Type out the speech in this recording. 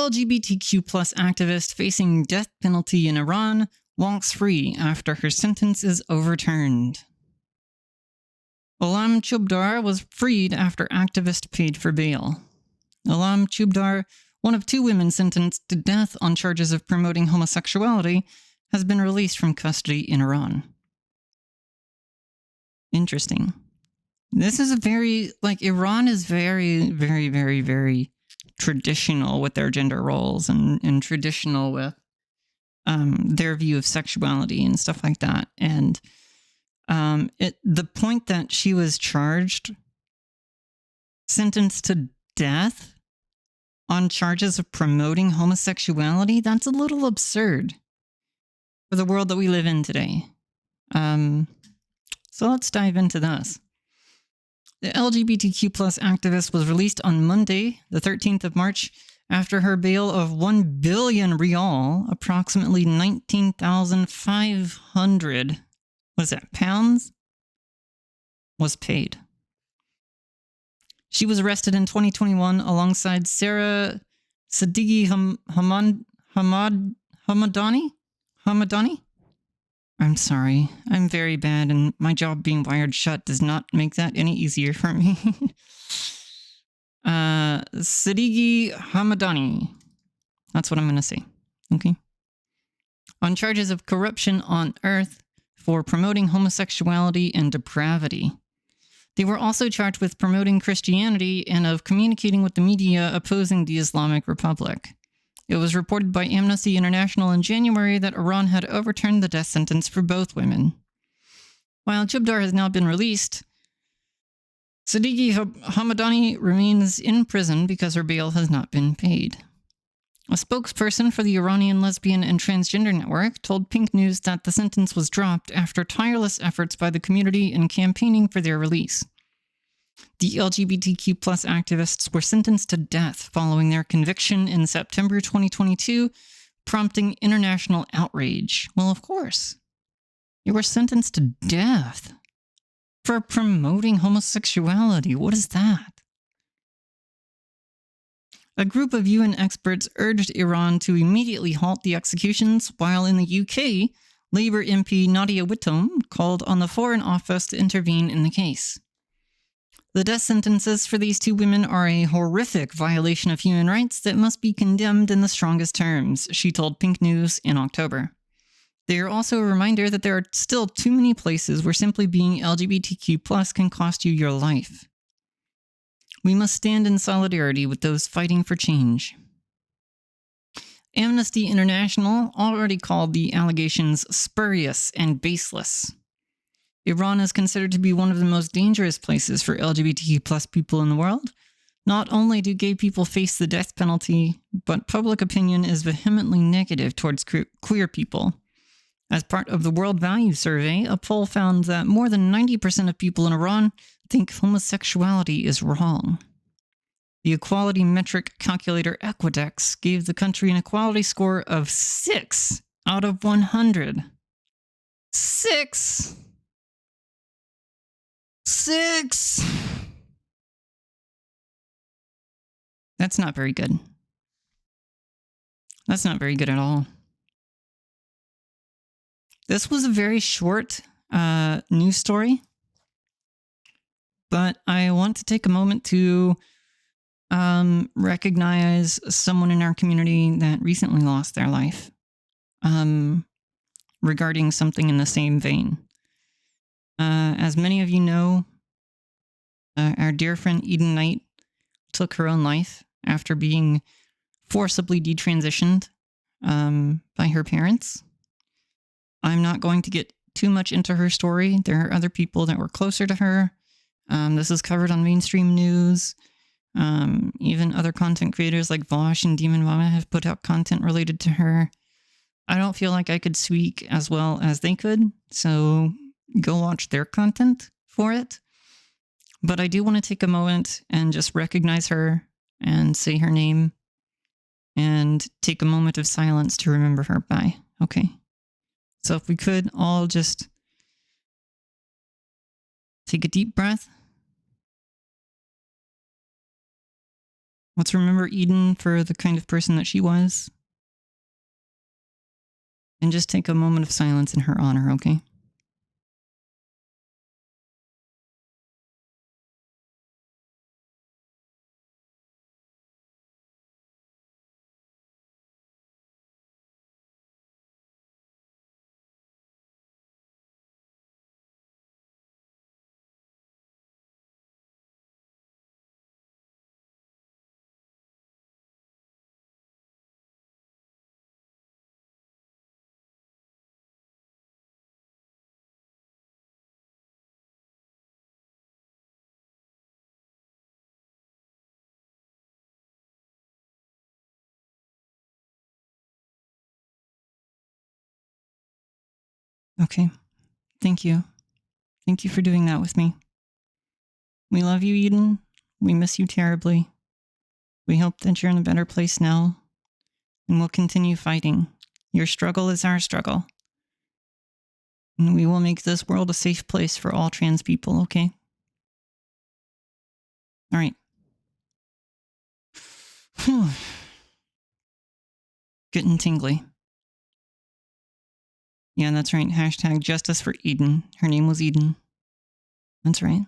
LGBTQ plus activist facing death penalty in Iran walks free after her sentence is overturned. Olam Chubdar was freed after activist paid for bail. Olam Chubdar, one of two women sentenced to death on charges of promoting homosexuality, has been released from custody in Iran. Interesting. This is a very, Iran is very, very, very, very traditional with their gender roles and traditional with their view of sexuality and stuff like that. And the point that she was sentenced to death on charges of promoting homosexuality, that's a little absurd for the world that we live in today. So let's dive into this. The LGBTQ plus activist was released on Monday, the 13th of March, after her bail of 1 billion rial, approximately 19,500, pounds, was paid. She was arrested in 2021 alongside Sarah Siddiqui Hamadani? I'm sorry. I'm very bad, and my job being wired shut does not make that any easier for me. Siddiqui Hamadani. That's what I'm going to say. Okay. On charges of corruption on Earth for promoting homosexuality and depravity. They were also charged with promoting Christianity and of communicating with the media opposing the Islamic Republic. It was reported by Amnesty International in January that Iran had overturned the death sentence for both women. While Chubdar has now been released, Siddiqui Hamadani remains in prison because her bail has not been paid. A spokesperson for the Iranian Lesbian and Transgender Network told Pink News that the sentence was dropped after tireless efforts by the community in campaigning for their release. The LGBTQ plus activists were sentenced to death following their conviction in September 2022, prompting international outrage. Well, of course. You were sentenced to death for promoting homosexuality. What is that? A group of UN experts urged Iran to immediately halt the executions, while in the UK, Labour MP Nadia Whittome called on the Foreign Office to intervene in the case. The death sentences for these two women are a horrific violation of human rights that must be condemned in the strongest terms, she told Pink News in October. They are also a reminder that there are still too many places where simply being LGBTQ+ can cost you your life. We must stand in solidarity with those fighting for change. Amnesty International already called the allegations spurious and baseless. Iran is considered to be one of the most dangerous places for LGBTQ+ people in the world. Not only do gay people face the death penalty, but public opinion is vehemently negative towards queer people. As part of the World Values Survey, a poll found that more than 90% of people in Iran think homosexuality is wrong. The equality metric calculator Equidex gave the country an equality score of 6 out of 100. 6! That's not very good. That's not very good at all. This was a very short news story, but I want to take a moment to recognize someone in our community that recently lost their life regarding something in the same vein. As many of you know, our dear friend Eden Knight took her own life after being forcibly detransitioned by her parents. I'm not going to get too much into her story. There are other people that were closer to her. This is covered on mainstream news. Even other content creators like Vosh and Demon Mama have put out content related to her. I don't feel like I could speak as well as they could, so go watch their content for it. But I do want to take a moment and just recognize her and say her name and take a moment of silence to remember her by. Okay. So if we could all just take a deep breath Let's remember Eden for the kind of person that she was. And just take a moment of silence in her honor, okay? Okay. Thank you. Thank you for doing that with me. We love you, Eden. We miss you terribly. We hope that you're in a better place now, and we'll continue fighting. Your struggle is our struggle. And we will make this world a safe place for all trans people, okay? All right. Getting tingly. Yeah, that's right. Hashtag justice for Eden. Her name was Eden. That's right.